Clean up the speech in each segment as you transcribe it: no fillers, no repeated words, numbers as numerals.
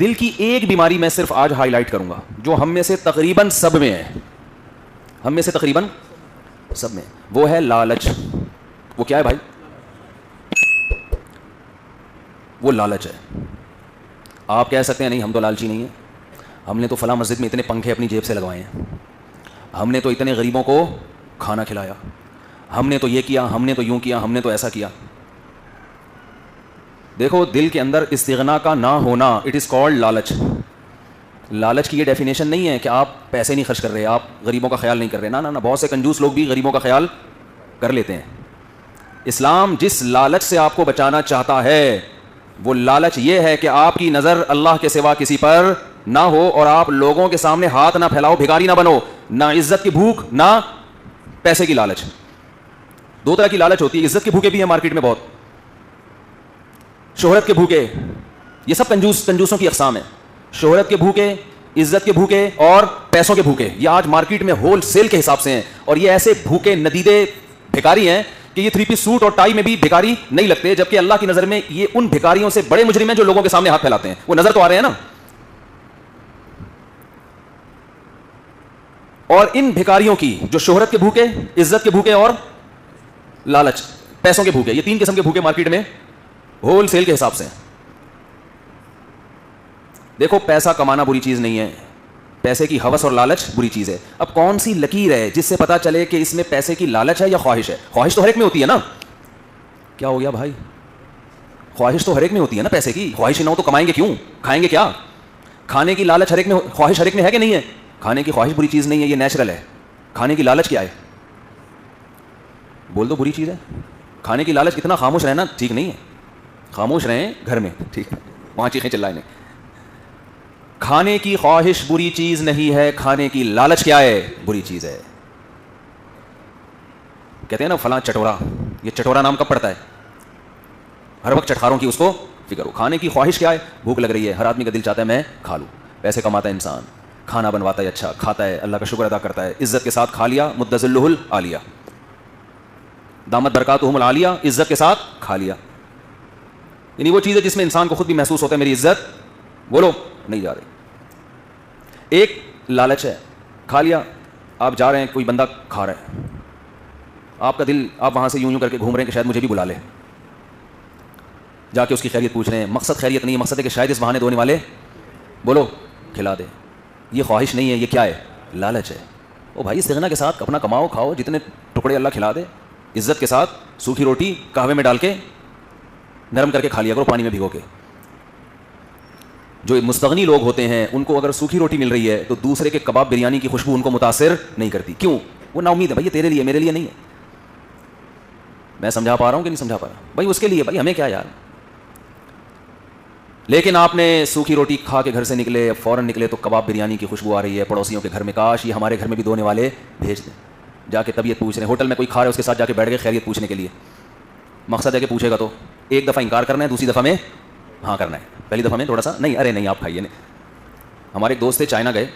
دل کی ایک بیماری میں صرف آج ہائی لائٹ کروں گا جو ہم میں سے تقریباً سب میں ہے, ہم میں سے تقریباً سب میں, وہ ہے لالچ. وہ کیا ہے بھائی؟ وہ لالچ ہے. آپ کہہ سکتے ہیں نہیں ہم تو لالچی نہیں ہیں, ہم نے تو فلاں مسجد میں اتنے پنکھے اپنی جیب سے لگوائے ہیں, ہم نے تو اتنے غریبوں کو کھانا کھلایا, ہم نے تو یہ کیا, ہم نے تو یوں کیا, ہم نے تو ایسا کیا. دیکھو دل کے اندر استغنا کا نہ ہونا, اٹ از کالڈ لالچ. لالچ کی یہ ڈیفینیشن نہیں ہے کہ آپ پیسے نہیں خرچ کر رہے, آپ غریبوں کا خیال نہیں کر رہے. نہ بہت سے کنجوس لوگ بھی غریبوں کا خیال کر لیتے ہیں. اسلام جس لالچ سے آپ کو بچانا چاہتا ہے وہ لالچ یہ ہے کہ آپ کی نظر اللہ کے سوا کسی پر نہ ہو اور آپ لوگوں کے سامنے ہاتھ نہ پھیلاؤ, بھکاری نہ بنو. نہ عزت کی بھوک نہ پیسے کی لالچ. دو طرح کی لالچ ہوتی ہے. عزت کے بھوکے بھی ہیں مارکیٹ میں بہت, شہرت کے بھوکے, یہ سب کنجوسوں کی اقسام ہیں. شہرت کے بھوکے, عزت کے بھوکے اور پیسوں کے بھوکے, یہ آج مارکیٹ میں ہول سیل کے حساب سے ہیں. اور یہ ایسے بھوکے ندیدے بھکاری ہیں کہ یہ 3 پیس سوٹ اور ٹائی میں بھی بھکاری نہیں لگتے, جبکہ اللہ کی نظر میں یہ ان بھکاریوں سے بڑے مجرم ہیں جو لوگوں کے سامنے ہاتھ پھیلاتے ہیں. وہ نظر تو آ رہے ہیں نا. اور ان بھکاریوں کی جو شہرت کے بھوکے, عزت کے بھوکے اور لالچ پیسوں کے بھوکے, یہ 3 قسم کے بھوکے مارکیٹ میں ہول سیل کے حساب سے ہیں. دیکھو پیسہ کمانا بری چیز نہیں ہے, پیسے کی ہوس اور لالچ بری چیز ہے. اب کون سی لکیر ہے جس سے پتا چلے کہ اس میں پیسے کی لالچ ہے یا خواہش ہے؟ خواہش تو ہر ایک میں ہوتی ہے نا. کیا ہو گیا بھائی؟ خواہش تو ہر ایک میں ہوتی ہے نا. پیسے کی خواہش نہ ہو تو کمائیں گے کیوں, کھائیں گے کیا؟ کھانے کی لالچ ہر ایک میں, خواہش ہر ایک میں ہے کہ نہیں ہے؟ کھانے کی خواہش بری چیز نہیں ہے, یہ نیچرل ہے. کھانے کی لالچ کیا ہے؟ بول دو بری چیز ہے. کھانے کی لالچ کتنا خاموش رہنا ٹھیک نہیں ہے, خاموش رہیں گھر میں, ٹھیک ہے, وہاں چیخیں چلائیں نہیں. کھانے کی خواہش بری چیز نہیں ہے, کھانے کی لالچ کیا ہے؟ بری چیز ہے. کہتے ہیں نا فلاں چٹورا, یہ چٹورا نام کب پڑتا ہے؟ ہر وقت چٹخاروں کی اس کو فکر ہو. کھانے کی خواہش کیا ہے؟ بھوک لگ رہی ہے, ہر آدمی کا دل چاہتا ہے میں کھا لوں. پیسے کماتا ہے انسان, کھانا بنواتا ہے, اچھا کھاتا ہے, اللہ کا شکر ادا کرتا ہے, عزت کے ساتھ کھا لیا, مدذلہ العالیہ, دامت برکاتہم العالیہ, عزت کے ساتھ کھا لیا. یعنی وہ چیز ہے جس میں انسان کو خود بھی محسوس ہوتا ہے میری عزت بولو نہیں جا رہی. ایک لالچ ہے, کھا لیا, آپ جا رہے ہیں, کوئی بندہ کھا رہا ہے, آپ کا دل, آپ وہاں سے یوں کر کے گھوم رہے ہیں کہ شاید مجھے بھی بلا لے, جا کے اس کی خیریت پوچھ رہے ہیں. مقصد خیریت نہیں ہے, مقصد ہے کہ شاید اس بہانے دھونے والے بولو کھلا دے. یہ خواہش نہیں ہے, یہ کیا ہے؟ لالچ ہے. او بھائی استغنا کے ساتھ اپنا کماؤ, کھاؤ, جتنے ٹکڑے اللہ کھلا دے. عزت کے ساتھ سوکھی روٹی قہوے میں ڈال کے نرم کر کے کھا لیا کرو, پانی میں بھگو کے. جو مستغنی لوگ ہوتے ہیں ان کو اگر سوکھی روٹی مل رہی ہے تو دوسرے کے کباب بریانی کی خوشبو ان کو متاثر نہیں کرتی. کیوں؟ وہ نا امید ہے بھائی, یہ تیرے لیے, میرے لیے نہیں ہے. میں سمجھا پا رہا ہوں کہ نہیں سمجھا پا رہا بھائی؟ اس کے لیے بھائی, ہمیں کیا یار. لیکن آپ نے سوکھی روٹی کھا کے گھر سے نکلے, فوراً نکلے تو کباب بریانی کی خوشبو آ رہی ہے پڑوسیوں کے گھر میں, کاش یہ ہمارے گھر میں بھی دھونے والے بھیج دیں. جا کے طبیعت پوچھ رہے ہیں, ہوٹل میں کوئی کھا رہا ہے اس کے ساتھ جا کے بیٹھ گئے خیریت پوچھنے کے لیے. مقصد ہے کہ پوچھے گا تو ایک دفعہ انکار کرنا ہے, دوسری دفعہ میں ہاں کرنا ہے, پہلی دفعہ میں تھوڑا سا نہیں, ارے نہیں آپ کھائیے نہیں. ہمارے ایک دوست تھے, چائنا گئے,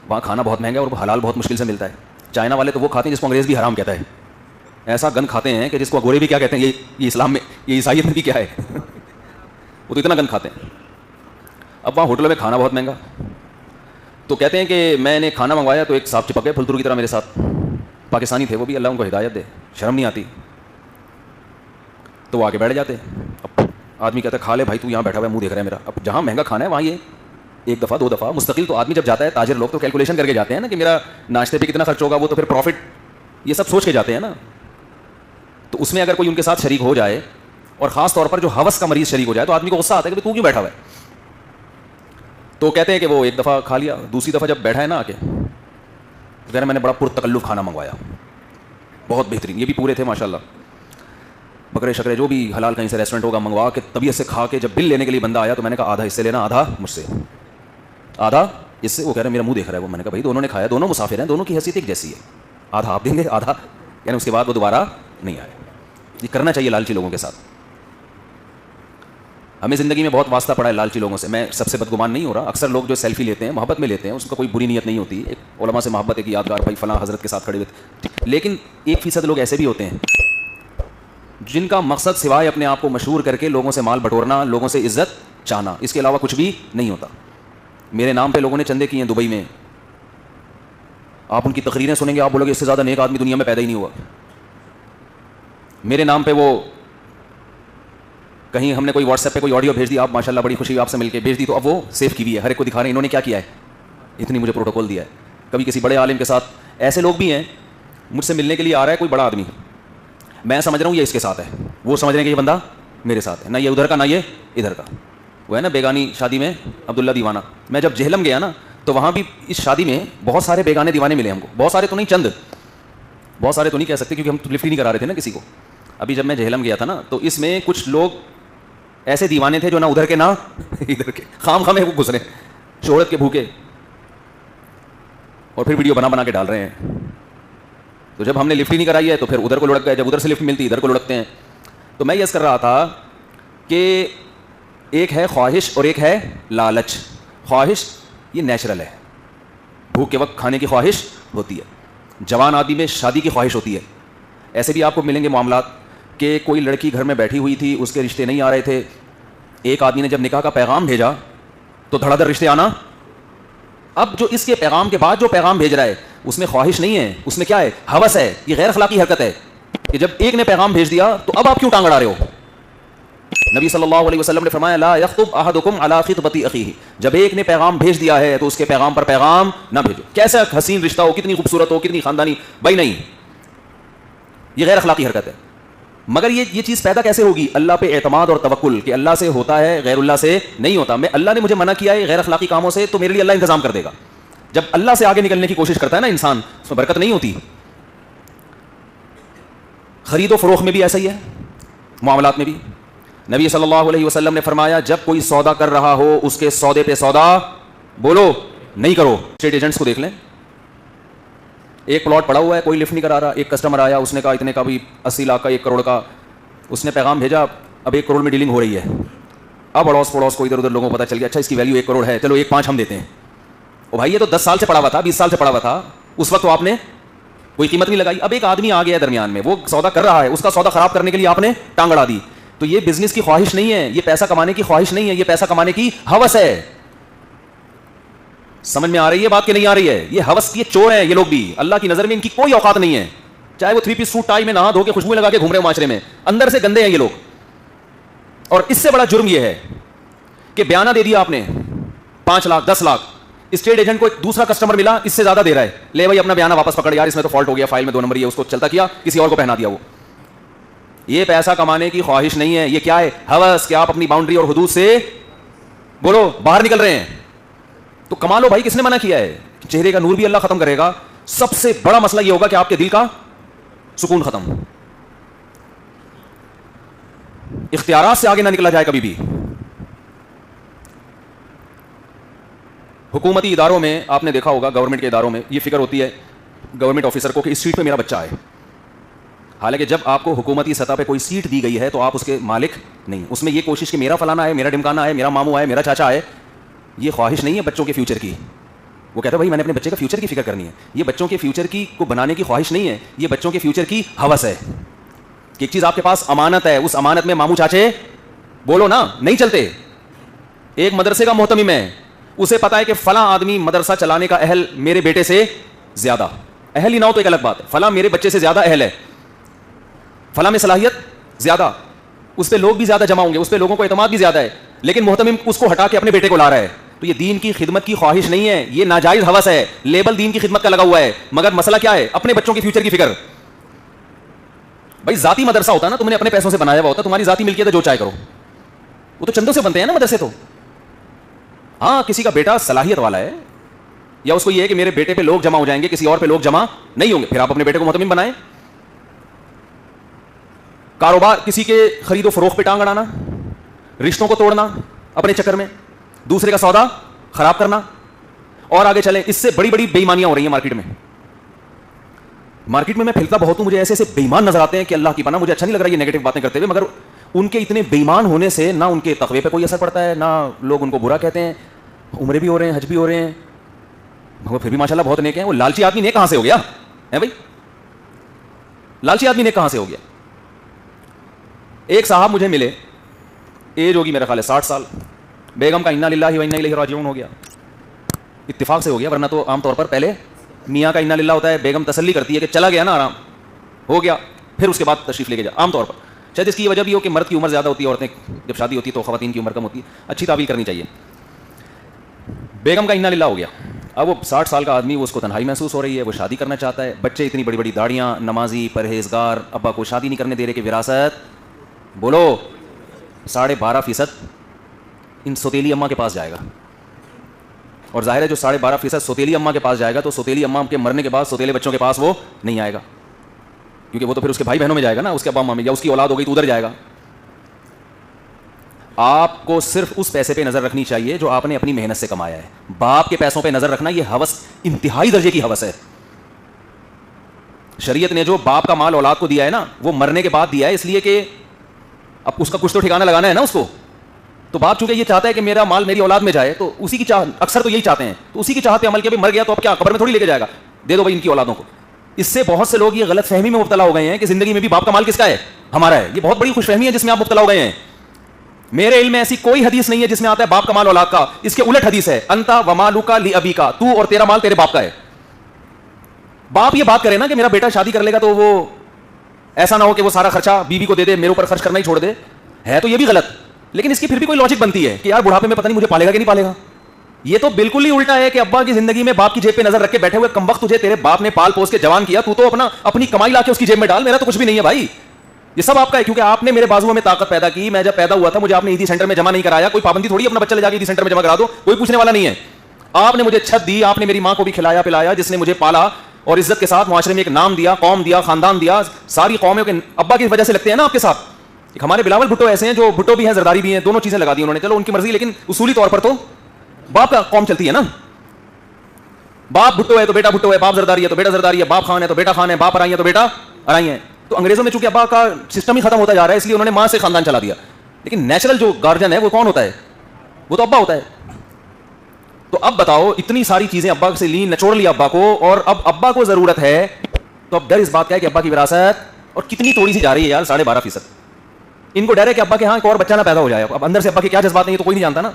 وہاں کھانا بہت مہنگا ہے اور حلال بہت مشکل سے ملتا ہے. چائنا والے تو وہ کھاتے ہیں جس کو انگریز بھی حرام کہتا ہے, ایسا گند کھاتے ہیں کہ جس کو گورے بھی کیا کہتے ہیں, یہ اسلام میں, یہ عیسائیت میں بھی کیا ہے, وہ تو اتنا گند کھاتے ہیں. اب وہاں ہوٹلوں میں کھانا بہت مہنگا, تو کہتے ہیں کہ میں نے کھانا منگوایا تو ایک صاحب چپک گئے پھلترو کی طرح میرے ساتھ, پاکستانی تھے وہ بھی, اللہ ان کو ہدایت دے, شرم نہیں آتی. تو وہ آگے بیٹھ جاتے. اب آدمی کہتا ہے کھا لے بھائی, تو یہاں بیٹھا ہوا ہے, منہ دیکھ رہا ہے میرا. اب جہاں مہنگا کھانا ہے وہاں یہ ایک دفعہ دو دفعہ مستقل, تو آدمی جب جاتا ہے, تاجر لوگ تو کیلکولیشن کر کے جاتے ہیں نا کہ میرا ناشتے پہ کتنا خرچ ہوگا, وہ تو پھر پروفٹ یہ سب سوچ کے جاتے ہیں نا. تو اس میں اگر کوئی ان کے ساتھ شریک ہو جائے, اور خاص طور پر جو ہوس کا مریض شریک ہو جائے, تو آدمی کو غصہ آتا ہے کہ تو کیوں بیٹھا ہوا ہے. تو کہتے ہیں کہ وہ ایک دفعہ کھا لیا, دوسری دفعہ جب بیٹھا ہے نا آ کے, تو کہہ رہے ہیں میں نے بڑا پرتکلف کھانا منگوایا, بہت بہترین, یہ بھی پورے تھے ماشاء اللہ, بکرے شکرے جو بھی حلال کہیں سے ریسٹورنٹ ہوگا منگوا کے طبیعت سے کھا کے. جب بل لینے کے لیے بندہ آیا تو میں نے کہا آدھا اس سے لینا, آدھا مجھ سے, آدھا اس سے. وہ کہہ رہے میرا منہ دیکھ رہا ہے وہ. میں نے کہا بھائی دونوں نے کھایا, دونوں مسافر ہیں, دونوں کی حیثیت ایک جیسی ہے, آدھا آپ دیں گے آدھا, یعنی اس کے بعد وہ دوبارہ نہیں آئے. یہ کرنا چاہیے لالچی لوگوں کے ساتھ. ہمیں زندگی میں بہت واسطہ پڑا ہے لالچی لوگوں سے. میں سب سے بدگمان نہیں ہو رہا, اکثر لوگ جو سیلفی لیتے ہیں محبت میں لیتے ہیں, اس کا کوئی بری نیت نہیں ہوتی. ایک علماء سے محبت ہے کہ یادگار بھائی فلاں حضرت کے ساتھ کھڑے ہوئے, لیکن 1% لوگ ایسے بھی ہوتے ہیں جن کا مقصد سوائے اپنے آپ کو مشہور کر کے لوگوں سے مال بٹورنا, لوگوں سے عزت چاہنا, اس کے علاوہ کچھ بھی نہیں ہوتا. میرے نام پہ لوگوں نے چندے کیے ہیں دبئی میں. آپ ان کی تقریریں سنیں گے, آپ بولو گے اس سے زیادہ نیک آدمی دنیا میں پیدا ہی نہیں ہوا. میرے نام پہ وہ کہیں ہم نے کوئی واٹس ایپ پہ کوئی آڈیو بھیج دی, آپ ماشاءاللہ بڑی خوشی آپ سے مل کے بھیج دی, تو اب وہ سیو کی ہوئی ہے, ہر ایک کو دکھا رہے ہیں انہوں نے کیا کیا ہے, اتنی مجھے پروٹوکول دیا ہے. کبھی کسی بڑے عالم کے ساتھ, ایسے لوگ بھی ہیں مجھ سے ملنے کے لیے آ رہا ہے کوئی بڑا آدمی, میں سمجھ رہا ہوں یہ اس کے ساتھ ہے, وہ سمجھ رہے ہیں کہ یہ بندہ میرے ساتھ ہے, نہ یہ ادھر کا نہ یہ ادھر کا. وہ ہے نا بیگانی شادی میں عبداللہ دیوانہ, میں جب جہلم گیا نا تو وہاں بھی اس شادی میں بہت سارے بیگانے دیوانے ملے ہم کو, بہت سارے تو نہیں, چند, بہت سارے تو نہیں کہہ سکتے کیونکہ ہم لفٹ ہی نہیں کرا رہے تھے نا کسی کو. ابھی جب میں جہلم گیا تھا نا تو اس میں کچھ لوگ ایسے دیوانے تھے جو نہ ادھر کے نہ ادھر کے, خام خامے وہ گھس رہے شہرت کے بھوکے, اور پھر ویڈیو بنا بنا کے ڈال رہے ہیں. تو جب ہم نے لفٹ ہی نہیں کرائی ہے تو پھر ادھر کو لڑک گئے, جب ادھر سے لفٹ ملتی ادھر کو لڑکتے ہیں. تو میں یس کر رہا تھا کہ ایک ہے خواہش اور ایک ہے لالچ. خواہش یہ نیچرل ہے, بھوک کے وقت کھانے کی خواہش ہوتی ہے, جوان آدمی میں شادی کی خواہش ہوتی ہے. ایسے بھی آپ کو ملیں گے معاملات کہ کوئی لڑکی گھر میں بیٹھی ہوئی تھی, اس کے رشتے نہیں آ رہے تھے, ایک آدمی نے جب نکاح کا پیغام بھیجا تو دھڑا دھڑ رشتے آنا. اب جو اس کے پیغام کے بعد جو پیغام بھیج رہا ہے اس میں خواہش نہیں ہے, اس میں کیا ہے, ہوس ہے. یہ غیر اخلاقی حرکت ہے کہ جب ایک نے پیغام بھیج دیا تو اب آپ کیوں ٹانگ اڑا رہے ہو. نبی صلی اللہ علیہ وسلم نے فرمایا لا یخطب احدکم علی خطبۃ اخیہ, جب ایک نے پیغام بھیج دیا ہے تو اس کے پیغام پر پیغام نہ بھیجو. کیسا حسین رشتہ ہو, کتنی خوبصورت ہو, کتنی خاندانی, بھائی نہیں, یہ غیر اخلاقی حرکت ہے. مگر یہ چیز پیدا کیسے ہوگی, اللہ پہ اعتماد اور توکل کہ اللہ سے ہوتا ہے غیر اللہ سے نہیں ہوتا. میں اللہ نے مجھے منع کیا ہے غیر اخلاقی کاموں سے تو میرے لیے اللہ انتظام کر دے گا. جب اللہ سے آگے نکلنے کی کوشش کرتا ہے نا انسان, اس میں برکت نہیں ہوتی. خرید و فروخت میں بھی ایسا ہی ہے, معاملات میں بھی. نبی صلی اللہ علیہ وسلم نے فرمایا جب کوئی سودا کر رہا ہو اس کے سودے پہ سودا بولو نہیں کرو. اسٹیٹ ایجنٹس کو دیکھ لیں, ایک پلاٹ پڑا ہوا ہے, کوئی لفٹ نہیں کرا رہا, ایک کسٹمر آیا, اس نے کہا اتنے کا بھی 80 لاکھ کا, 1 کروڑ کا, اس نے پیغام بھیجا, اب 1 کروڑ میں ڈیلنگ ہو رہی ہے. اب اڑوس پڑوس کو ادھر ادھر لوگوں کو پتہ چل گیا, اچھا اس کی ویلیو 1 کروڑ ہے, چلو 1.5 ہم دیتے ہیں. او بھائی یہ تو 10 سال سے پڑا ہوا تھا, 20 سال سے پڑا ہوا تھا, اس وقت تو آپ نے کوئی قیمت نہیں لگائی. اب ایک آدمی آ گیا درمیان میں, وہ سودا کر رہا ہے, اس کا سودا خراب کرنے کے لیے آپ نے ٹانگ اڑا دی. تو یہ بزنس کی خواہش نہیں ہے, یہ پیسہ کمانے کی خواہش نہیں ہے, یہ پیسہ کمانے کی ہوس ہے. سمجھ میں آ رہی ہے بات کہ نہیں آ رہی ہے؟ یہ ہوس کی چور ہیں یہ لوگ بھی, اللہ کی نظر میں ان کی کوئی اوقات نہیں ہے. چاہے وہ 3 پیس سوٹ ٹائی میں نہا دھو کے خوشبوئیں لگا کے گھوم رہے ہو معاشرے میں, اندر سے گندے ہیں یہ لوگ. اور اس سے بڑا جرم یہ ہے کہ بیانہ دے دیا آپ نے 5 لاکھ 10 لاکھ, اسٹیٹ ایجنٹ کو ایک دوسرا کسٹمر ملا اس سے زیادہ دے رہا ہے, لے بھائی اپنا بیانہ واپس پکڑ, یار اس میں تو فالٹ ہو گیا, فائل میں 2 نمبر ہی ہے, اس کو چلتا کیا, کسی اور کو پہنا دیا. وہ یہ پیسہ کمانے کی خواہش نہیں ہے, یہ کیا ہے, ہوس, کہ آپ اپنی باؤنڈری اور حدود سے بولو باہر نکل رہے ہیں. تو کما لو بھائی, کس نے منع کیا ہے؟ چہرے کا نور بھی اللہ ختم کرے گا. سب سے بڑا مسئلہ یہ ہوگا کہ آپ کے دل کا سکون ختم, اختیارات سے آگے نہ نکلا جائے کبھی بھی. حکومتی اداروں میں آپ نے دیکھا ہوگا, گورنمنٹ کے اداروں میں یہ فکر ہوتی ہے گورنمنٹ آفیسر کو کہ اس سیٹ پہ میرا بچہ آئے. حالانکہ جب آپ کو حکومتی سطح پہ کوئی سیٹ دی گئی ہے تو آپ اس کے مالک نہیں, اس میں یہ کوشش کہ میرا فلانا ہے, میرا ڈمکانا ہے, میرا ماموں ہے, میرا چاچا ہے, یہ خواہش نہیں ہے بچوں کے فیوچر کی. وہ کہتا ہے بھائی میں نے اپنے بچے کا فیوچر کی فکر کرنی ہے. یہ بچوں کے فیوچر کی کو بنانے کی خواہش نہیں ہے, یہ بچوں کے فیوچر کی ہوس ہے کہ ایک چیز آپ کے پاس امانت ہے, اس امانت میں ماموں چاچے بولو نا نہیں چلتے. ایک مدرسے کا محتمم ہے, اسے پتا ہے کہ فلاں آدمی مدرسہ چلانے کا اہل میرے بیٹے سے زیادہ, اہل ہی نہ ہو تو ایک الگ بات ہے, فلاں میرے بچے سے زیادہ اہل ہے, فلاں میں صلاحیت زیادہ, اس پہ لوگ بھی زیادہ جمع ہوں گے, اس پہ لوگوں کو اعتماد بھی زیادہ ہے, لیکن محتمم اس کو ہٹا کے اپنے بیٹے کو لا رہا ہے. تو یہ دین کی خدمت کی خواہش نہیں ہے, یہ ناجائز ہوس ہے. لیبل دین کی خدمت کا لگا ہوا ہے, مگر مسئلہ کیا ہے, اپنے بچوں کے فیوچر کی فکر. بھائی ذاتی مدرسہ ہوتا ہے نا, تم نے اپنے پیسوں سے بنایا ہوا ہوتا, تمہاری ذاتی ملکیت ہے, جو چاہے کرو. وہ تو چندوں سے بنتے ہیں نا مدرسے تو. ہاں کسی کا بیٹا صلاحیت والا ہے, یا اس کو یہ ہے کہ میرے بیٹے پہ لوگ جمع ہو جائیں گے, کسی اور پہ لوگ جمع نہیں ہوں گے, پھر آپ اپنے بیٹے کو محتمم بنائیں. کاروبار کسی کے خرید و فروخت پہ ٹانگ اڑانا, رشتوں کو توڑنا اپنے چکر میں, دوسرے کا سودا خراب کرنا, اور آگے چلیں اس سے بڑی بڑی بے ایمانیاں ہو رہی ہیں مارکیٹ میں. مارکیٹ میں پھرتا بہت ہوں, مجھے ایسے ایسے بے ایمان نظر آتے ہیں کہ اللہ کی پناہ, مجھے اچھا نہیں لگ رہا یہ نیگیٹو باتیں کرتے ہوئے, مگر ان کے اتنے بے ایمان ہونے سے نہ ان کے تقوی پہ کوئی اثر پڑتا ہے, نہ لوگ ان کو برا کہتے ہیں. عمرے بھی ہو رہے ہیں, حج بھی ہو رہے ہیں, مگر پھر بھی ماشاءاللہ بہت نیک ہیں. وہ لالچی آدمی نیک کہاں سے ہو گیا ہے بھائی, لالچی آدمی نیک کہاں سے ہو گیا. ایک صاحب مجھے ملے, ایج ہوگی میرا خیال ہے 60 سال, بیگم کا انا للہ و انا الیہ راجعون ہو گیا, اتفاق سے ہو گیا, ورنہ تو عام طور پر پہلے میاں کا انا للہ ہوتا ہے, بیگم تسلی کرتی ہے کہ چلا گیا نا آرام ہو گیا, پھر اس کے بعد تشریف لے کے جا. عام طور پر شاید اس کی یہ وجہ بھی ہو کہ مرد کی عمر زیادہ ہوتی ہے, عورتیں جب شادی ہوتی ہے تو خواتین کی عمر کم ہوتی ہے. اچھی تعبیر کرنی چاہیے. بیگم کا انا للہ ہو گیا, اب وہ 60 سال کا آدمی, وہ اس کو تنہائی محسوس ہو رہی ہے, وہ شادی کرنا چاہتا ہے. بچے اتنی بڑی بڑی داڑیاں, نمازی, پرہیزگار, ابا کو شادی نہیں کرنے دے رہے کہ وراثت بولو 12.5% ان سوتیلی اماں کے پاس جائے گا. اور ظاہر ہے جو 12.5% سوتیلی اماں کے پاس جائے گا تو سوتیلی اماں کے مرنے کے بعد سوتیلے بچوں کے پاس وہ نہیں آئے گا, کیونکہ وہ تو پھر اس کے بھائی بہنوں میں جائے گا نا, اس کے ابا اماں میں, یا اس کی اولاد ہو گئی تو ادھر جائے گا. آپ کو صرف اس پیسے پہ نظر رکھنی چاہیے جو آپ نے اپنی محنت سے کمایا ہے. باپ کے پیسوں پہ نظر رکھنا یہ ہوس انتہائی درجے کی ہوس ہے. شریعت نے جو باپ کا مال اولاد کو دیا ہے نا, وہ مرنے کے بعد دیا ہے اس لیے کہ اب اس کا کچھ تو ٹھکانہ لگانا ہے نا اس کو. تو باپ چونکہ یہ چاہتا ہے کہ میرا مال میری اولاد میں جائے, تو اسی کی چاہت, اکثر تو یہی چاہتے ہیں, تو اسی کی چاہت پہ عمل کیا, مر گیا تو اب کیا قبر میں تھوڑی لے کے جائے گا, دے دو بھائی ان کی اولادوں کو. اس سے بہت سے لوگ یہ غلط فہمی میں مبتلا ہو گئے ہیں کہ زندگی میں بھی باپ کا مال کس کا ہے, ہمارا ہے. یہ بہت بڑی خوش فہمی ہے جس میں آپ مبتلا ہو گئے ہیں. میرے علم میں ایسی کوئی حدیث نہیں ہے جس میں آتا ہے باپ کا مال اولاد کا. اس کے الٹ حدیث ہے, انتا ومالوکا لابیکا, تو اور تیرا مال تیرے باپ کا ہے. باپ یہ بات کرے نا کہ میرا بیٹا شادی کر لے گا تو وہ ایسا نہ ہو کہ وہ سارا خرچہ بیوی کو دے دے, میرے اوپر خرچ کرنا ہی چھوڑ دے, ہے تو یہ بھی غلط. لیکن اس کی پھر بھی کوئی لاجک بنتی ہے کہ یار بڑھاپے میں پتہ نہیں مجھے پالے گا کہ نہیں پالے گا. یہ تو بالکل ہی الٹا ہے کہ ابا کی زندگی میں باپ کی جیب پہ نظر رکھ کے بیٹھے ہوئے, کم وقت تجھے تیرے باپ نے پال پوس کے جوان کیا, تو اپنی کمائی لا کے اس کی جیب میں ڈال, میرا تو کچھ بھی نہیں ہے بھائی, یہ سب آپ کا ہے. کیونکہ آپ نے میرے بازوؤں میں طاقت پیدا کی, میں جب پیدا ہوا تھا مجھے آپ نے عیدی سینٹر میں جمع نہیں کرایا. کوئی پابندی تھوڑی اپنا بچہ لے جا کے عیدی سینٹر میں جمع کرا دو, کوئی پوچھنے والا نہیں ہے. آپ نے مجھے چھت دی, آپ نے میری ماں کو بھی کھلایا پلایا, جس نے مجھے پالا اور عزت کے ساتھ معاشرے میں ایک نام دیا, قوم دیا, خاندان دیا. ساری قوموں کے ابا کی وجہ سے لگتے ہیں نا آپ کے ساتھ. ہمارے بلاول بھٹو ایسے ہیں جو بھٹو بھی ہیں, زرداری بھی ہیں, دونوں چیزیں لگا دی انہوں نے, چلو ان کی مرضی, لیکن اصولی طور پر تو باپ کا قوم چلتی ہے نا. باپ بھٹو ہے تو بیٹا بھٹو ہے, باپ زرداری ہے تو بیٹا زرداری ہے, باپ خان ہے تو بیٹا خان ہے, باپ ارائی ہے تو بیٹا ارائی ہے. تو انگریزوں میں چونکہ ابا کا سسٹم ہی ختم ہوتا جا رہا ہے, اس لیے انہوں نے ماں سے خاندان چلا دیا. لیکن نیچرل جو گارجن ہے وہ کون ہوتا ہے, وہ تو ابا ہوتا ہے. تو اب بتاؤ, اتنی ساری چیزیں ابا سے لی, نچوڑ لیا ابا کو, اور اب ابا کو ضرورت ہے, تو اب ڈر اس بات کا ہے کہ ابا کی وراثت اور کتنی توڑی سی جا رہی ہے یار, 12.5%. ان کو ڈر ہے کہ ابا کے ہاں ایک اور بچہ نہ پیدا ہو جائے. اب اندر سے ابا کے کیا جذبات نہیں ہے تو کوئی نہیں جانتا نا.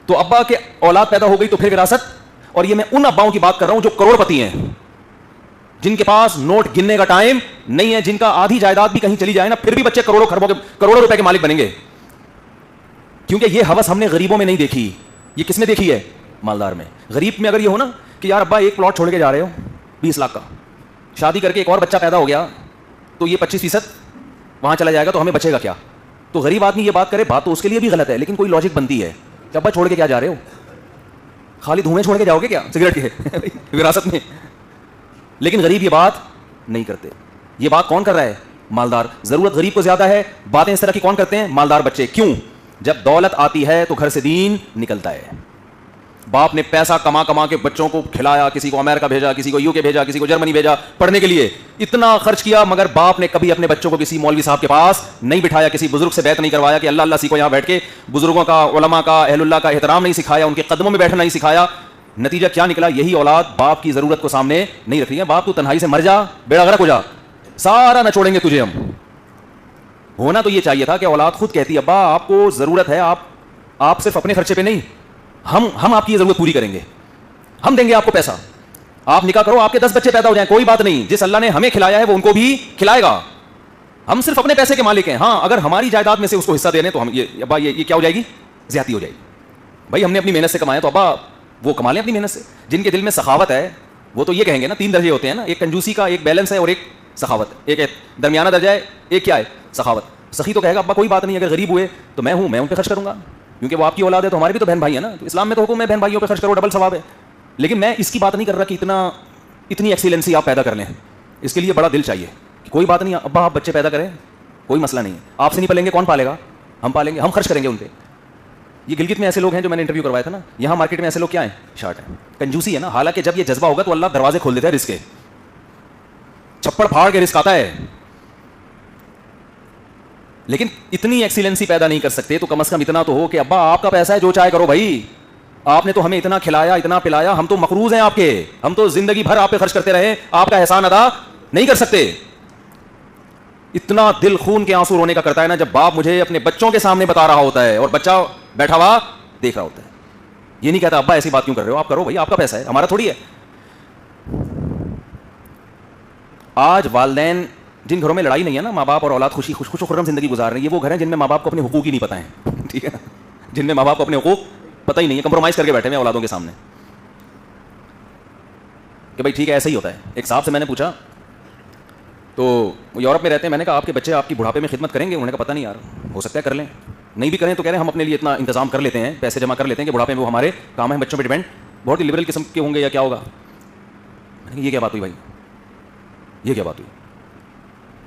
تو ابا کے اولاد پیدا ہو گئی تو پھر وراثت. اور یہ میں ان اباؤں کی بات کر رہا ہوں جو کروڑ پتی ہیں, جن کے پاس نوٹ گننے کا ٹائم نہیں ہے, جن کا آدھی جائیداد بھی کہیں چلی جائے نا پھر بھی بچے کروڑوں روپے کے مالک بنیں گے. کیونکہ یہ ہوس ہم نے غریبوں میں نہیں دیکھی, یہ کس میں دیکھی ہے, مالدار میں. غریب میں اگر یہ ہو نا کہ یار ابا ایک پلاٹ چھوڑ کے جا رہے ہو 20 لاکھ کا, شادی کر کے ایک اور بچہ پیدا ہو گیا تو یہ 25% وہاں چلا جائے گا, تو ہمیں بچے گا کیا. تو غریب آدمی یہ بات کرے, بات تو اس کے لیے بھی غلط ہے, لیکن کوئی لاجک بنتی ہے کہ ابا چھوڑ کے کیا جا رہے ہو, خالی دھوئیں چھوڑ کے جاؤ گے کیا سگریٹ کے وراثت میں. لیکن غریب یہ بات نہیں کرتے. یہ بات کون کر رہا ہے, مالدار. ضرورت غریب کو زیادہ ہے, باتیں اس طرح کی کون کرتے ہیں, مالدار بچے. کیوں, جب دولت آتی ہے تو گھر سے دین نکلتا ہے. باپ نے پیسہ کما کما کے بچوں کو کھلایا, کسی کو امریکہ بھیجا, کسی کو UK بھیجا, کسی کو جرمنی بھیجا پڑھنے کے لیے, اتنا خرچ کیا, مگر باپ نے کبھی اپنے بچوں کو کسی مولوی صاحب کے پاس نہیں بٹھایا, کسی بزرگ سے بیعت نہیں کروایا کہ اللہ اللہ سیکھو یہاں بیٹھ کے, بزرگوں کا, علماء کا, اہل اللہ کا احترام نہیں سکھایا, ان کے قدموں میں بیٹھنا نہیں سکھایا. نتیجہ کیا نکلا, یہی اولاد باپ کی ضرورت کو سامنے نہیں رکھ رہی ہے. باپ تو تنہائی سے مر جا, بیڑا غرق ہو جا, سارا نہ چھوڑیں گے تجھے ہم. ہونا تو یہ چاہیے تھا کہ اولاد خود کہتی ابا آپ کو ضرورت ہے, آپ صرف اپنے خرچے پہ نہیں, ہم آپ کی یہ ضرورت پوری کریں گے, ہم دیں گے آپ کو پیسہ, آپ نکاح کرو, آپ کے 10 بچے پیدا ہو جائیں, کوئی بات نہیں, جس اللہ نے ہمیں کھلایا ہے وہ ان کو بھی کھلائے گا. ہم صرف اپنے پیسے کے مالک ہیں. ہاں اگر ہماری جائیداد میں سے اس کو حصہ دے دیں تو ہم ابا یہ کیا ہو جائے گی, زیادتی ہو جائے گی. بھائی ہم نے اپنی محنت سے کمایا تو ابا وہ کما لیں اپنی محنت سے. جن کے دل میں سخاوت ہے وہ تو یہ کہیں گے نا, 3 درجے ہوتے ہیں نا, ایک کنجوسی کا, ایک بیلنس ہے, اور ایک سخاوت, ایک درمیانہ درجہ ہے, ایک کیا ہے, سخاوت. سخی تو کہے گا ابا کوئی بات نہیں, اگر غریب ہوئے تو میں ان پہ خرچ کروں گا, کیونکہ وہ آپ کی اولاد ہے, تو ہمارے بھی تو بہن بھائی ہیں نا, تو اسلام میں تو حکم ہے بہن بھائیوں پہ خرچ کرو, ڈبل ثواب ہے. لیکن میں اس کی بات نہیں کر رہا کہ اتنی ایکسیلنسی آپ پیدا کر لیں, اس کے لیے بڑا دل چاہیے. کہ کوئی بات نہیں ابا آپ بچے پیدا کریں, کوئی مسئلہ نہیں ہے, آپ سے نہیں پلیں گے کون پالے گا, ہم پالیں گے, ہم خرچ کریں گے ان پہ. یہ گلگت میں ایسے لوگ ہیں جو میں نے انٹرویو کروایا تھا نا, یہاں مارکیٹ میں ایسے لوگ کیا ہیں, شارٹ ہیں, کنجوسی ہے نا. حالانکہ جب یہ جذبہ ہوگا تو اللہ دروازے کھول دیتا ہے رزق کے, چھپڑ پھاڑ کے رزق آتا ہے. لیکن اتنی ایکسیلنسی پیدا نہیں کر سکتے تو کم از کم اتنا تو ہو کہ ابا آپ کا پیسہ ہے, جو چاہے کرو بھائی, آپ نے تو ہمیں اتنا کھلایا, اتنا پلایا, ہم تو مقروض ہیں آپ کے, ہم تو زندگی بھر آپ پہ خرچ کرتے رہے, آپ کا احسان ادا نہیں کر سکتے. اتنا دل خون کے آنسو رونے کا کرتا ہے نا جب باپ مجھے اپنے بچوں کے سامنے بتا رہا ہوتا ہے اور بچہ بیٹھا ہوا دیکھ رہا ہوتا ہے. یہ نہیں کہتا ابا ایسی بات کیوں کر رہے ہو, آپ کرو بھائی, آپ کا پیسہ ہے, ہمارا تھوڑی ہے. آج والدین جن گھروں میں لڑائی نہیں ہے نا, ماں باپ اور اولاد خوش و خرم زندگی گزار رہے ہیں, یہ وہ گھر ہیں جن میں ماں باپ کو اپنے حقوق ہی نہیں پتہ ہیں. ٹھیک ہے, جن میں ماں باپ کو اپنے حقوق پتہ ہی نہیں ہے, کمپرومائز کر کے بیٹھے ہیں اولادوں کے سامنے کہ بھائی ٹھیک ہے ایسا ہی ہوتا ہے. ایک صاحب سے میں نے پوچھا, تو وہ یورپ میں رہتے ہیں, میں نے کہا آپ کے بچے آپ کی بڑھاپے میں خدمت کریں گے؟ انہوں نے کہا پتہ نہیں یار, ہو سکتا ہے کر لیں, نہیں بھی کریں تو کہہ رہے ہیں ہم اپنے لیے اتنا انتظام کر لیتے ہیں, پیسے جمع کر لیتے ہیں کہ بڑھاپے میں وہ ہمارے کام ہیں, بچوں پہ ڈیپینڈ. بہت ہی لبرل قسم کے ہوں گے یا کیا ہوگا. میں نے کہا یہ کیا بات ہوئی بھائی, یہ کیا بات ہوئی؟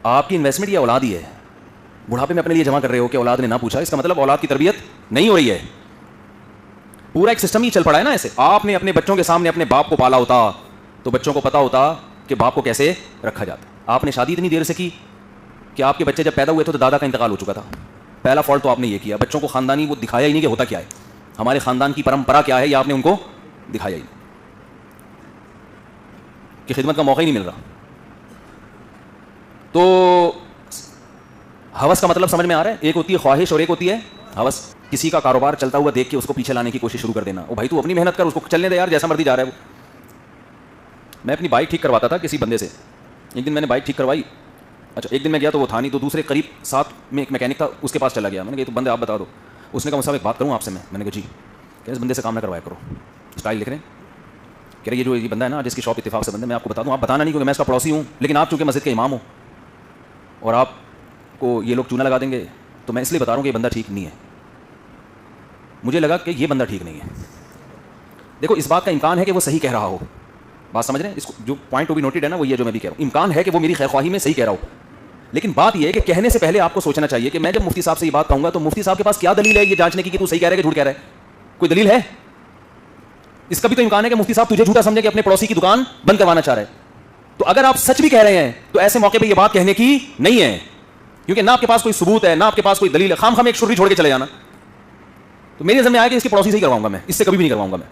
آپ کی انویسٹمنٹ یہ اولاد ہی ہے, بڑھاپے میں اپنے لیے جمع کر رہے ہو کہ اولاد نے نہ پوچھا, اس کا مطلب اولاد کی تربیت نہیں ہو رہی ہے. پورا ایک سسٹم ہی چل پڑا ہے نا ایسے. آپ نے اپنے بچوں کے سامنے اپنے باپ کو پالا ہوتا تو بچوں کو پتا ہوتا کہ باپ کو کیسے رکھا جاتا. آپ نے شادی اتنی دیر سے کی کہ آپ کے بچے جب پیدا ہوئے تھے تو دادا کا انتقال ہو چکا تھا. پہلا فالٹ تو آپ نے یہ کیا, بچوں کو خاندانی وہ دکھایا ہی نہیں کہ ہوتا کیا ہے, ہمارے خاندان کی پرمپرا کیا ہے, یہ آپ نے ان کو دکھایا ہی نہیں, کہ خدمت کا موقع ہی نہیں مل رہا. تو ہوس کا مطلب سمجھ میں آ رہا ہے, ایک ہوتی ہے خواہش اور ایک ہوتی ہے ہوس. کسی کا کاروبار چلتا ہوا دیکھ کے اس کو پیچھے لانے کی کوشش شروع کر دینا, او بھائی تو اپنی محنت کر, اس کو چلنے دے یار, جیسا مرضی جا رہا ہے وہ. میں اپنی بائک ٹھیک کرواتا تھا کسی بندے سے, ایک دن میں نے بائک ٹھیک کروائی, اچھا ایک دن میں گیا تو وہ تھا نہیں, تو دوسرے قریب ساتھ میں ایک میکینک تھا, اس کے پاس چلا گیا. میں نے کہا تو بندے آپ بتا دو. اس نے کہا صاحب ایک بات کروں آپ سے. میں نے کہا جی. کہ اس بندے سے کام نہ کروایا کرو, اسٹائل لکھ رہے ہیں. کہہ رہے یہ جو یہ بندہ ہے نا جس کی شاپ اتفاق سے بندہ, میں آپ کو بتا دوں, آپ بتانا نہیں کیونکہ میں اس کا پڑوسی ہوں, لیکن آپ چونکہ مسجد کے امام ہو اور آپ کو یہ لوگ چونا لگا دیں گے, تو میں اس لیے بتا رہا ہوں کہ یہ بندہ ٹھیک نہیں ہے. مجھے لگا کہ یہ بندہ ٹھیک نہیں ہے. دیکھو اس بات کا امکان ہے کہ وہ صحیح کہہ رہا ہو, بات سمجھ رہے ہیں, اس کو جو پوائنٹ ٹو بی نوٹڈ ہے نا وہ یہ جو میں بھی کہہ رہا ہوں, امکان ہے کہ وہ میری خیر خواہی میں صحیح کہہ رہا ہو, لیکن بات یہ ہے کہ کہنے سے پہلے آپ کو سوچنا چاہیے کہ میں جب مفتی صاحب سے یہ بات کہوں گا تو مفتی صاحب کے پاس کیا دلیل ہے یہ جانچنے کی کہ تو صحیح کہہ رہا ہے کہ جھوٹ کہہ رہا ہے. کوئی دلیل ہے؟ اس کا بھی تو امکان ہے کہ مفتی صاحب تجھے جھوٹا سمجھے کہ اپنے پڑوسی کی دکان بند کروانا چاہ رہا ہے. تو اگر آپ سچ بھی کہہ رہے ہیں تو ایسے موقع پہ یہ بات کہنے کی نہیں ہے, کیونکہ نہ آپ کے پاس کوئی ثبوت ہے, نہ آپ کے پاس کوئی دلیل ہے. خام ایک شرری چھوڑ کے چلے جانا. تو میرے ذہن میں آیا کہ اس کی پڑوسی سے ہی کرواؤں گا میں, اس سے کبھی بھی نہیں کرواؤں گا میں.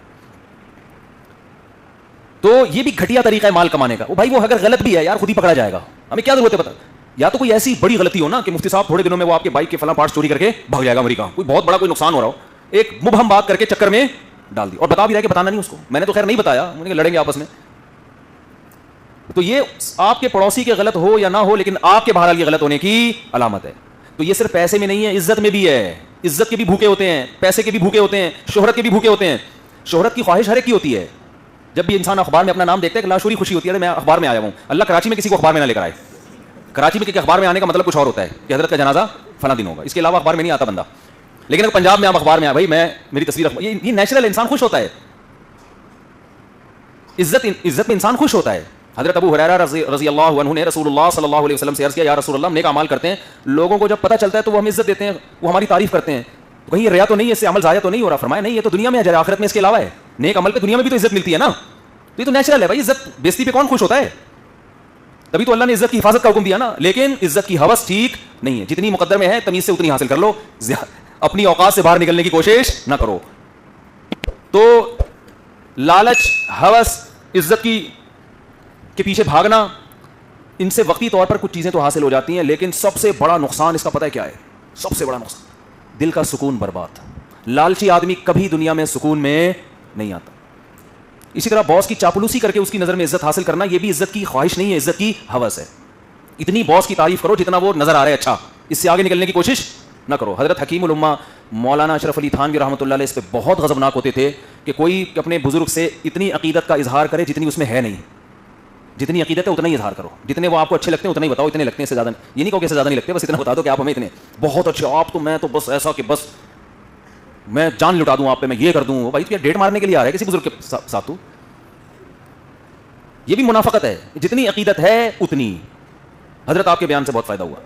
تو یہ بھی گھٹیا طریقہ ہے مال کمانے کا. وہ بھائی وہ اگر غلط بھی ہے یار خود ہی پکڑا جائے گا, ہمیں کیا ضرورت ہے پتہ. یا تو کوئی ایسی بڑی غلطی ہو نا کہ مفتی صاحب تھوڑے دنوں میں وہ آپ کے بائک کے فلاں پارٹس چوری کر کے بھاگ جائے گا امریکہ, کوئی بہت بڑا کوئی نقصان ہو رہا ہو, ایک مبہم بات کر کے چکر میں ڈال دی, اور بتا بھی رہا ہے کہ بتانا نہیں اس کو. میں نے تو خیر نہیں بتایا, میں نے کہا لڑیں گے آپس میں. تو یہ آپ کے پڑوسی کے غلط ہو یا نہ ہو, لیکن آپ کے بہرحال یہ غلط ہونے کی علامت ہے. تو یہ صرف پیسے میں نہیں ہے, عزت میں بھی ہے. عزت کے بھی بھوکے ہوتے ہیں, پیسے کے بھی بھوکے ہوتے ہیں, شہرت کے بھی بھوکے ہوتے ہیں. شہرت کی خواہش ہر ایک کی ہوتی ہے. جب بھی انسان اخبار میں اپنا نام دیکھتا ہے کہ لاشعوری خوشی ہوتی ہے, میں اخبار میں آیا ہوں. اللہ کراچی میں کسی کو اخبار میں نہ لے کر آئے. کراچی میں اخبار میں آنے کا مطلب کچھ اور ہوتا ہے کہ حضرت کا جنازہ فلاں دن ہوگا, اس کے علاوہ اخبار میں نہیں آتا بندہ. لیکن اگر پنجاب میں آپ اخبار میں آئے, بھائی میں میری تصویر, یہ نیچرل, انسان خوش ہوتا ہے. عزت میں انسان خوش ہوتا ہے. حضرت ابو ہریرہ رضی اللہ عنہ نے رسول اللہ صلی اللہ علیہ وسلم سے عرض کیا, یا رسول اللہ ہم نیک اعمال کرتے ہیں, لوگوں کو جب پتہ چلتا ہے تو وہ ہمیں عزت دیتے ہیں, وہ ہماری تعریف کرتے ہیں, تو کہیں یہ ریا تو نہیں ہے, اس سے عمل ضائع تو نہیں ہو رہا؟ فرمایا نہیں, یہ تو دنیا میں ہے, آخرت میں اس کے علاوہ ہے. نیک عمل پہ دنیا میں بھی تو عزت ملتی ہے نا, تو یہ تو نیچرل ہے بھائی. عزت بیزتی پہ کون خوش ہوتا ہے؟ تبھی تو اللہ نے عزت کی حفاظت کا حکم دیا نا. لیکن عزت کی ہوس ٹھیک نہیں ہے. جتنی مقدر میں ہے تمیز سے اتنی حاصل کر لو, اپنی اوقات سے باہر نکلنے کی کوشش نہ کرو. تو لالچ, ہوس, عزت کے پیچھے بھاگنا, ان سے وقتی طور پر کچھ چیزیں تو حاصل ہو جاتی ہیں, لیکن سب سے بڑا نقصان اس کا پتہ ہے کیا ہے؟ سب سے بڑا نقصان دل کا سکون برباد. لالچی آدمی کبھی دنیا میں سکون میں نہیں آتا. اسی طرح باس کی چاپلوسی کر کے اس کی نظر میں عزت حاصل کرنا, یہ بھی عزت کی خواہش نہیں ہے, عزت کی ہوس ہے. اتنی باس کی تعریف کرو جتنا وہ نظر آ رہا ہے اچھا, اس سے آگے نکلنے کی کوشش نہ کرو. حضرت حکیم الامہ مولانا اشرف علی تھانوی رحمۃ اللہ علیہ اس پہ بہت غضبناک ہوتے تھے کہ کوئی اپنے بزرگ سے اتنی عقیدت کا اظہار کرے جتنی اس میں ہے نہیں. جتنی عقیدت ہے اتنا ہی اظہار کرو, جتنے وہ آپ کو اچھے لگتے ہیں اتنا ہی بتاؤ. اتنے لگتے ہیں, اس سے زیادہ یہ نہیں کہو کہ اس سے زیادہ نہیں لگتے, بس اتنا بتا دو کہ آپ ہمیں اتنے بہت اچھے, آپ تو میں تو بس ایسا کہ بس میں جان لٹا دوں آپ پہ, میں یہ کر دوں. بھائی تو کیا ڈیٹ مارنے کے لیے آ رہا ہے کسی بزرگ کے ساتھ؟ تو یہ بھی منافقت ہے. جتنی عقیدت ہے اتنی. حضرت آپ کے بیان سے بہت فائدہ ہوا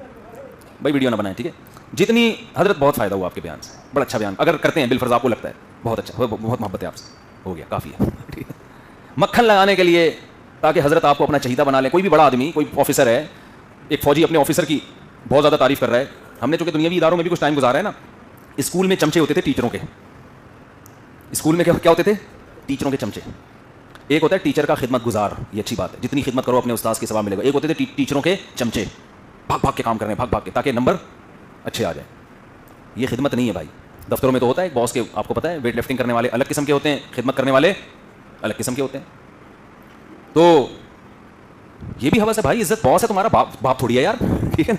بھائی, ویڈیو نہ بنائیں ٹھیک ہے. جتنی حضرت بہت فائدہ ہوا آپ کے بیان سے, بڑا اچھا بیان اگر کرتے ہیں بالفرض آپ کو لگتا ہے بہت اچھا, بہت محبت ہے آپ سے, ہو گیا کافی ہے. مکھن لگانے کے لیے تاکہ حضرت آپ کو اپنا چہیتا بنا لیں. کوئی بھی بڑا آدمی, کوئی آفیسر ہے, ایک فوجی اپنے آفیسر کی بہت زیادہ تعریف کر رہا ہے. ہم نے چونکہ دنیاوی اداروں میں بھی کچھ ٹائم گزارا ہے نا, اسکول میں چمچے ہوتے تھے ٹیچروں کے. اسکول میں کیا ہوتے تھے؟ ٹیچروں کے چمچے. ایک ہوتا ہے ٹیچر کا خدمت گزار, یہ اچھی بات ہے, جتنی خدمت کرو اپنے استاذ کے ثواب ملے گا. ایک ہوتے تھے ٹیچروں کے چمچے, بھاگ بھاگ کے کام کرنے, بھاگ بھاگ کے, تاکہ نمبر اچھے آ جائیں. یہ خدمت نہیں ہے بھائی. دفتروں میں تو ہوتا ہے باس کے, آپ کو پتہ ہے ویٹ لفٹنگ کرنے والے الگ قسم کے ہوتے ہیں, خدمت کرنے والے الگ قسم کے ہوتے ہیں. تو یہ بھی ہوس ہے بھائی, عزت باس ہے تمہارا, باپ تھوڑی ہے یار, ٹھیک ہے,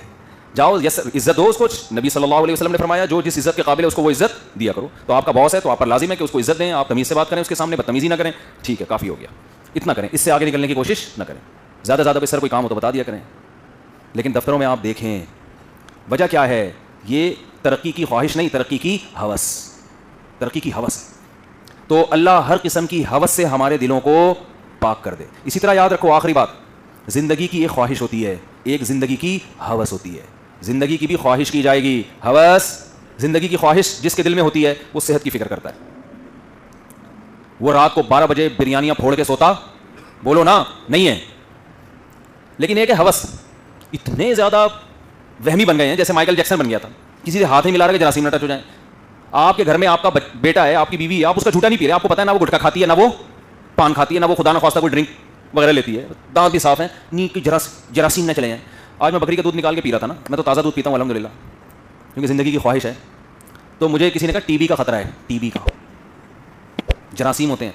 جاؤ یس عزت دو اس کو. نبی صلی اللہ علیہ وسلم نے فرمایا جو جس عزت کے قابل ہے اس کو وہ عزت دیا کرو. تو آپ کا باس ہے تو آپ پر لازم ہے کہ اس کو عزت دیں, آپ تمیز سے بات کریں, اس کے سامنے بدتمیزی نہ کریں, ٹھیک ہے کافی ہو گیا, اتنا کریں, اس سے آگے نکلنے کی کوشش نہ کریں. زیادہ زیادہ سر کوئی کام ہو تو بتا دیا کریں. لیکن دفتروں میں آپ دیکھیں وجہ کیا ہے, یہ ترقی کی خواہش نہیں, ترقی کی ہوس, ترقی کی ہوس. تو اللہ ہر قسم کی ہوس سے ہمارے دلوں کو پاک کر دے. اسی طرح یاد رکھو آخری بات, زندگی کی ایک خواہش ہوتی ہے, ایک زندگی کی ہوس ہوتی ہے. زندگی کی بھی خواہش کی جائے گی, ہوس, زندگی کی خواہش جس کے دل میں ہوتی ہے وہ صحت کی فکر کرتا ہے. وہ رات کو 12 بجے بریانیاں پھوڑ کے سوتا, بولو نا, نہیں ہے. لیکن ایک ہے ہوس, اتنے زیادہ وہمی بن گئے ہیں جیسے مائیکل جیکسن بن گیا تھا, کسی سے ہاتھ نہیں ملا رہا کہ جراثیم نہ ٹچ ہو جائیں. آپ کے گھر میں آپ کا بیٹا ہے, آپ کی بیوی ہے, آپ اس کا جھوٹا نہیں پی رہے, آپ کو پتا ہے نہ وہ گٹکا کھاتی ہے, نہ وہ پان کھاتی ہے, نہ وہ خدا نہ خواستہ کوئی ڈرنک وغیرہ لیتی ہے, دانت بھی صاف ہیں, نیند کی جراثیم نہ چلے جائیں. آج میں بکری کا دودھ نکال کے پی رہا تھا نا, میں تو تازہ دودھ پیتا ہوں الحمدللہ, کیونکہ زندگی کی خواہش ہے. تو مجھے کسی نے کہا ٹی بی کا خطرہ ہے, ٹی بی کا جراثیم ہوتے ہیں.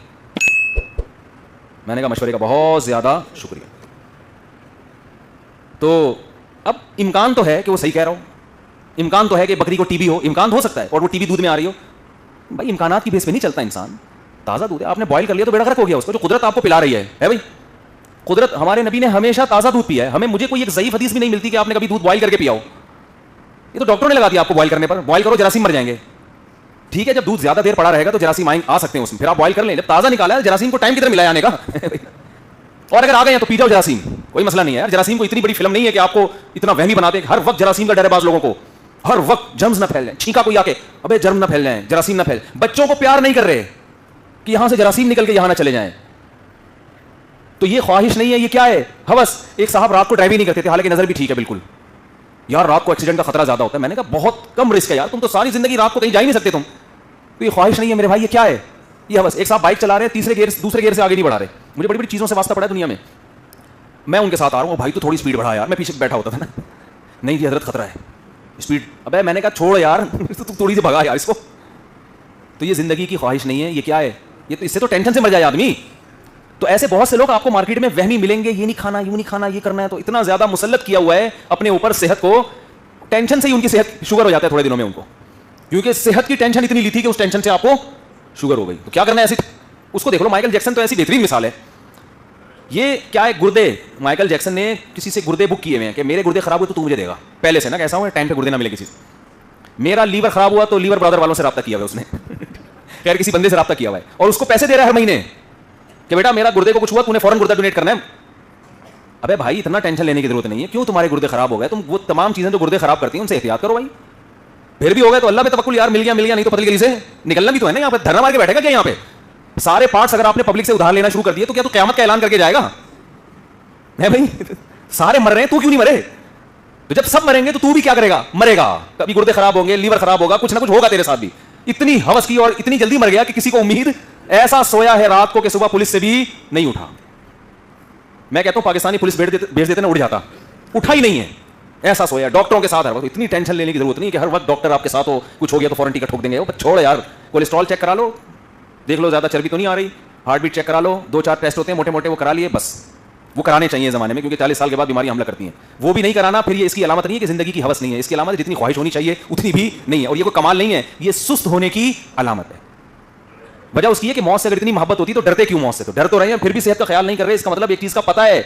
میں نے کہا مشورے کا بہت زیادہ شکریہ. تو اب امکان تو ہے کہ وہ صحیح کہہ رہا ہو, امکان تو ہے کہ بکری کو ٹی بی ہو, امکان ہو سکتا ہے, اور وہ ٹی بی دودھ میں آ رہی ہو. بھائی امکانات کی بیس پہ نہیں چلتا انسان. تازہ دودھ ہے, آپ نے بوائل کر لیا تو بیڑا غرق ہو گیا اس کا, جو قدرت آپ کو پلا رہی ہے بھائی. قدرت, ہمارے نبی نے ہمیشہ تازہ دودھ پیا ہے. ہمیں مجھے کوئی ایک ضعیف حدیث بھی نہیں ملتی کہ آپ نے کبھی دودھ بوائل کر کے پیا ہو. یہ تو ڈاکٹروں نے لگا دیا آپ کو بوائل کرنے پر, بوائل کرو جراثیم مر جائیں گے. ٹھیک ہے, جب دودھ زیادہ دیر پڑا رہے گا تو جراثیم آ سکتے ہیں اس میں, پھر آپ بوائل کر لیں. جب تازہ نکالا ہے جراثیم کو ٹائم کتنا ملا آنے کا, اور اگر آ گئے ہیں تو پی جاؤ جراثیم, کوئی مسئلہ نہیں ہے یار. جراثیم کو اتنی بڑی فلم نہیں ہے کہ آپ کو اتنا وہمی بناتے ہیں. ہر وقت جراثیم کا ڈر ہے بعض لوگوں کو, ہر وقت جرمز نہ پھیل جائیں, چھینکا کوئی آ کے ابے جرم نہ پھیل جائیں, جراثیم نہ پھیل. بچوں کو پیار نہیں کر رہے کہ یہاں سے جراثیم نکل کے یہاں نہ چلے جائیں. تو یہ خواہش نہیں ہے, یہ کیا ہے, ہوس. ایک صاحب رات کو ڈرائیو ہی نہیں کرتے تھے, حالانکہ نظر بھی ٹھیک ہے بالکل. یار رات کو ایکسیڈنٹ کا خطرہ زیادہ ہوتا ہے. میں نے کہا بہت کم رسک ہے یار, تم تو ساری زندگی رات کو کہیں جا ہی نہیں سکتے تم. تو یہ خواہش نہیں ہے میرے بھائی, یہ کیا ہے, یہ ہوس. ایک صاحب بائک چلا رہے ہیں, دوسرے گیئر سے آگے نہیں بڑھا رہے. مجھے بڑی بڑی چیزوں سے واسطہ پڑا ہے دنیا میں, میں ان کے ساتھ آ رہا ہوں, بھائی تو تھوڑی اسپیڈ بڑھا یار, میں پیچھے بیٹھا ہوتا تھا نا, نہیں جی حضرت خطرہ ہے اسپیڈ. ابے میں نے کہا چھوڑ یار, تو تھوڑی سی بھگا یار اس کو. تو یہ زندگی کی خواہش نہیں ہے, یہ کیا ہے, یہ تو اس سے تو ٹینشن سے مر جائے آدمی. تو ایسے بہت سے لوگ آپ کو مارکیٹ میں وہمی ملیں گے, یہ نہیں کھانا, یوں نہیں کھانا, یہ کرنا ہے. تو اتنا زیادہ مسلط کیا ہوا ہے اپنے اوپر صحت کو, ٹینشن سے ہی ان کی صحت شوگر ہو جاتا ہے تھوڑے دنوں میں ان کو, کیونکہ صحت کی ٹینشن اتنی لی تھی کہ اس ٹینشن سے آپ کو شوگر ہو گئی. تو کیا کرنا ہے ایسی, اس کو دیکھ لو, مائیکل جیکسن تو ایسی بہترین مثال ہے. یہ کیا ہے, گردے. مائیکل جیکسن نے کسی سے گردے بک کیے ہوئے ہیں کہ میرے گردے خراب ہوئے تو مجھے دے گا پہلے سے نا, کیسا ہوا ٹائم پہ گردے نہ ملے کسی سے. میرا لیور خراب ہوا تو لیور برادر والوں سے رابطہ کیا ہوا اس نے, خیر کسی بندے سے رابطہ کیا ہوا ہے, اور اس کو پیسے دے رہا ہے ہر مہینے کہ بیٹا میرا گردے کو کچھ ہوا تو نے فوراً گردہ ڈونیٹ کرنا ہے. ابے بھائی اتنا ٹینشن لینے کی ضرورت نہیں ہے. کیوں تمہارے گردے خراب ہو گئے, تم وہ تمام چیزیں جو گردے خراب کرتی ہیں ان سے احتیاط کرو بھائی. پھر بھی ہو گئے تو اللہ پہ توکل یار, مل گیا نہیں تو پتلی گلی سے نکلنا بھی تو ہے نا. یہاں پہ دھرنا مار کے بیٹھے گا کیا, یہاں پہ سارے پارٹس اگر آپ نے پبلک سے ادھار لینا شروع کر دیے تو کیا تو قیامت کا اعلان کر کے جائے گا ہے بھائی. سارے مر رہے ہیں, تو کیوں نہیں مرے. تو جب سب مریں گے تو بھی کیا کرے گا, مرے گا. کبھی گردے خراب ہوں گے, لیور خراب ہوگا, کچھ نہ کچھ ہوگا تیرے ساتھ بھی. اتنی ہوس کی اور اتنی جلدی مر گیا کہ کسی کو امید, ایسا سویا ہے رات کو کہ صبح پولیس سے بھی نہیں اٹھا. میں کہتا ہوں پاکستانی پولیس بھیج دیتے نا, اڑ جاتا, اٹھا ہی نہیں ہے, ایسا سویا. ڈاکٹروں کے ساتھ ہر وقت اتنی ٹینشن لینے کی ضرورت نہیں کہ ہر وقت ڈاکٹر آپ کے ساتھ ہو, کچھ ہو گیا تو فوراً ٹکٹ ٹھوک دیں گے. چھوڑ یار, کولیسٹرول چیک کرا لو, دیکھ لو زیادہ چربی تو نہیں آ رہی, ہارٹ بیٹ چیک کرا لو, 2-4 ٹیسٹ ہوتے ہیں موٹے موٹے, وہ کرا لیے بس. وہ کرانے چاہیے زمانے میں, کیونکہ 40 سال کے بعد بیماری حملہ کرتی ہیں. وہ بھی نہیں کرانا, پھر یہ اس کی علامت نہیں ہے کہ زندگی کی ہوس نہیں ہے. اس کی علامت جتنی خواہش ہونی چاہیے اتنی بھی نہیں ہے, اور یہ کوئی کمال نہیں ہے, یہ سست ہونے کی علامت ہے. وجہ اس کی ہے کہ موت سے اگر اتنی محبت ہوتی تو ڈرتے کیوں موت سے, تو ڈر تو رہے ہیں پھر بھی صحت کا خیال نہیں کر رہے. اس کا مطلب ایک چیز کا پتہ ہے,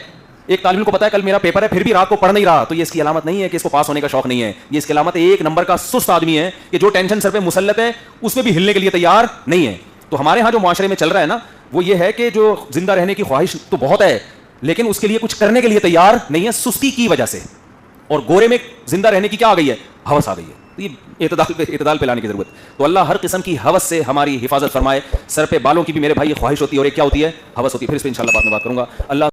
ایک طالب علم کو پتا ہے کل میرا پیپر ہے, پھر بھی رات کو پڑھ نہیں رہا, تو یہ اس کی علامت نہیں ہے کہ اس کو پاس ہونے کا شوق نہیں ہے. یہ اس کی علامت ایک نمبر کا سست آدمی ہے کہ جو ٹینشن سر پہ مسلط ہے اس میں بھی ہلنے کے لیے تیار نہیں ہے. تو ہمارے ہاں جو معاشرے میں چل رہا ہے نا, وہ یہ ہے کہ جو زندہ رہنے کی خواہش تو بہت ہے, لیکن اس کے لیے کچھ کرنے کے لیے تیار نہیں ہے, سستی کی وجہ سے. اور گورے میں زندہ رہنے کی کیا آ گئی ہے, ہوس آ گئی ہے. تو یہ اعتدال پہ لانے کی ضرورت. تو اللہ ہر قسم کی ہوس سے ہماری حفاظت فرمائے. سر پہ بالوں کی بھی میرے بھائی یہ خواہش ہوتی ہے, اور ایک کیا ہوتی ہے, ہوس ہوتی ہے. پھر اس پہ انشاءاللہ بعد میں بات کروں گا. اللہ